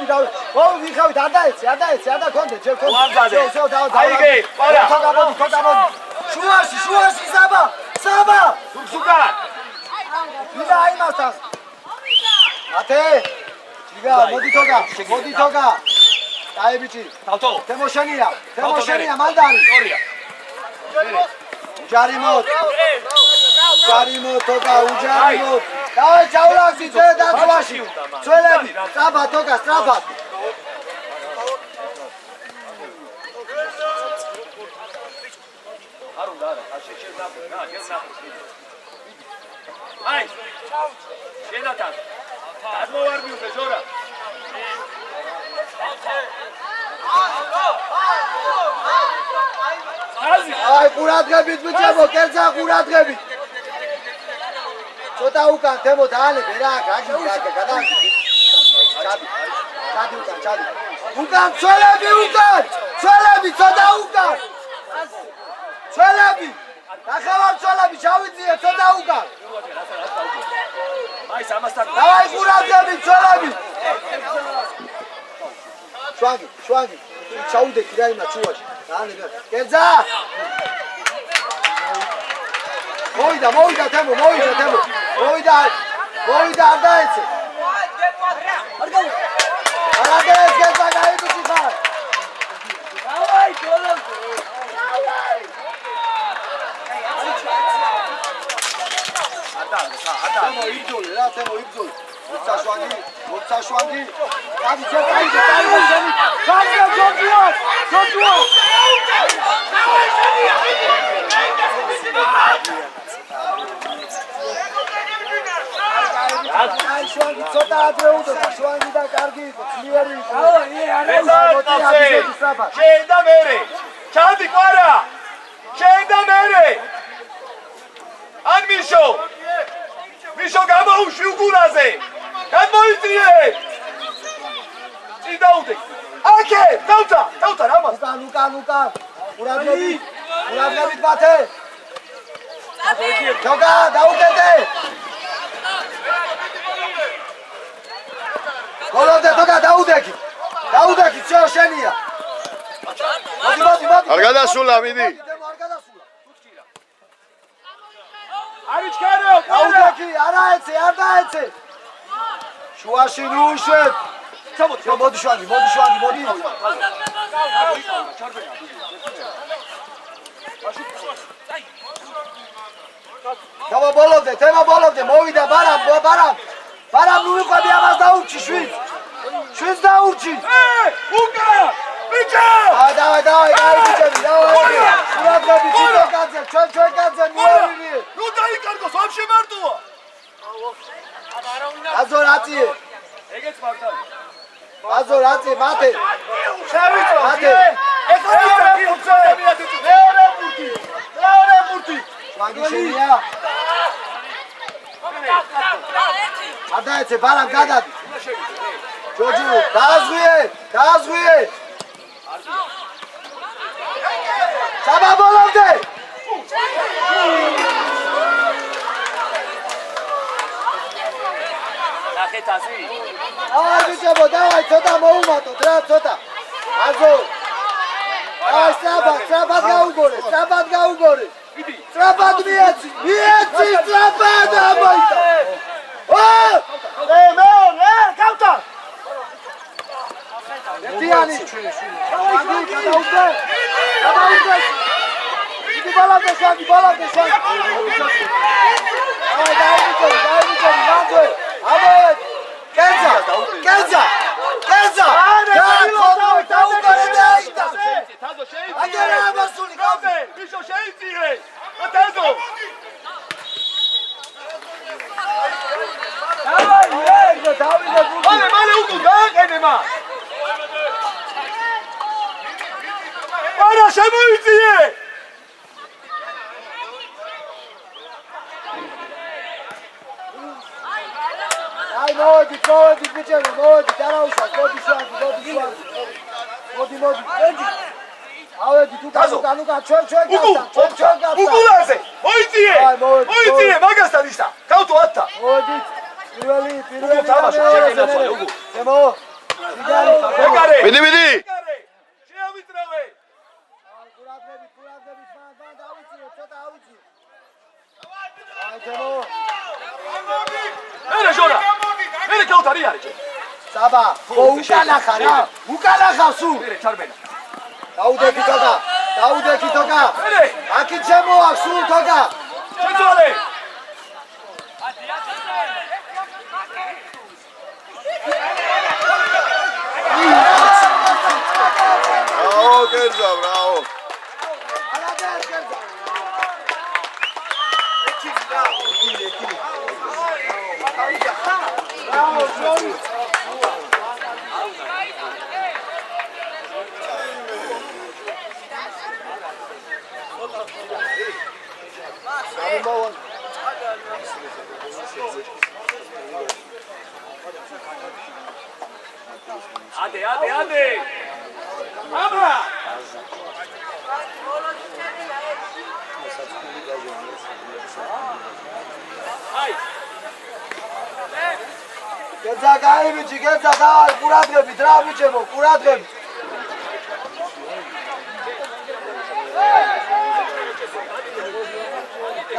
ვიხავით, არ დაეცე, არ დაქონდე, ჯერ ქონდე. აიგე, პარა. თოგაბოდი. შუაში, საბა. სუკან. ვიდა აიმასთან. ათე. ჯიგა, მოდი თოგა. აი ბიჭი. თავთო. თემოშენია, მანდარი. სწორია. უჯარიმოთ, თოგა, უჯარიმოთ. დავай ჩავლავსი ძე დაცვაში. ძველები, სწრაფად თოგა, სწრაფად. არ უნდა არა, შეჭერდა, გერნა. აი. შენათან. გადმოვარბიუხე ზორა. აი ყურადღებით ბიჭებო, კერძა ყურადღებით. ცოტა უკან თემო დაანებე რა, გადაანებე. ჩადი. უკან ცველები, ცოტა უკან. ცველები. ნახევარ ცველები ჩავიძიე, ცოტა უკან. აი სამასთან. დავაი ყურადღებით ცველები. შვაგი. ჩაუდექი რა იმა ჩუვაში. დაანებე. კერძა. მოვიდა თემო. მოვიდა არ დაეცე. არ დაეცე, გაიგუცი ხარ. დავაი გოლო. თემო იბძოლე. მოცაშვანგი. კაი ჯორჯია. აი შვანგი ცოტა ადრე უდოდა, შვანგი და კარგი იყო, ძლიერი იყო. შეიდა მერე. ჩადი ყვარა. შეიდა მერე. ან მიშო გამოუშვი უგურაზე. გადმოიწიე. წიდაუდე. აკე, დავთა რამას. უკან. ურადღებით ბათე. თოგა, დაუკეთე. გოლოვდე თოგა, დაუდექი, всё შენია. მოდი. არ გადასულა, მიდი. არიჩქარო, დაუდექი, არ დაეცე. შუაში ნუშვებ. მოდი შვანგი. თემო მოვიდა ბარამ ნუ ვიყვები ამას დაურჩი შვიდს დაურჩი. უკა! ბიჭო! დავაი, კაი ბიჭები, დავაი. ურადღები თვითონკაძე, ჩვენ კაძე მოვივი. ნუ დაიკარგოს, ვაფშე მარტოა. აზორაცი. ეგეც მარტო. აზორაცი, მათე. შევიწო. მეორე ბურთი. შვანგი შენია. ადაეცე ბარამ გადადი. ჯოჯუ, დააზღვიე. საბა ბოლომდე. ნახეთასი. აი ბიჭებო, დავაი ცოტა მოუმატოთ რა, ცოტა. აზო. აი სწრაფად გაუგორე. სწრაფად მიეცი, სწრაფად ამოიტა. გავთა. ერთიანი. გადაუდე. იგი ბალავდე შვანგი. აი დაიბიჭე, მანდვე. ამოეთ. კერძა. დაუკარე და აიტა. თაზო შეიწიე. აგერა ამასული გავზე. მიშო შეიწიე. თაზო. დავიდე. მალე უკუ დააყენე მა. არა შემოიწიე. აი მოდი ბიჭები, დარაუშვა, მოდი შვანგი. ავედი თუ განუკა ჩვენ გასთან. უკულაზე. მოიწიე. მაგასთან ისა. გავთო 10-თა. მოდი პირველი თამაში შეგეძაცვალე უკუ. თემო ეკარე მიდი მიდი შეავიწრავე ყურადღებით მან დავიციო ცოტა ავიციო აი თემო მერე ჟორა მერე კაუთარი არის საბა ხო უკანახა რა უკანახა სულ მერე ჩარბენა დაუდექი თოკა მერე აქი ჩემოა სულ თოკა შეძვალე ბრავო კერძა ბრავო ade აბა აი გეძა გაიბიჭი გეძა დავარ ყურადღებით რა ბიჭებო ყურადღებით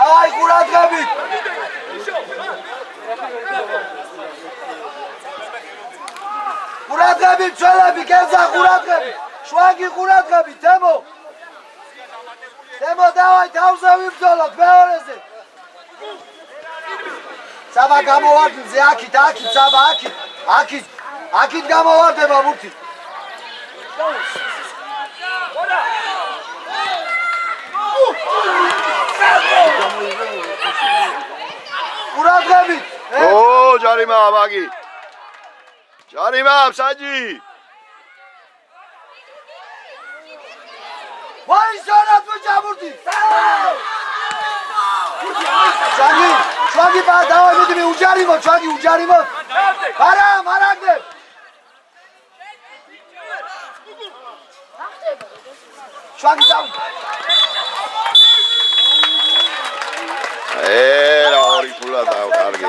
აი ყურადღებით ყურადღებით წელები გეძა ყურადღებით შვაგი ყურადღებით თემო დავაი თავზე ვიბრძოლოთ მეორეზე საბა გამოვარდნზე აქით საბა აქით გამოვარდება მურთი ყურადღებით ო ჯარიმა მაგი ჯარიმა მსაჯი ვაისონად ბუჭამურთი შვაგი პა დავაი მიდი უჯარიმოთ შვაგი უჯარიმოთ არა მარაგდე შვაგი დაუ რა ორი ფულა დაუ კარგი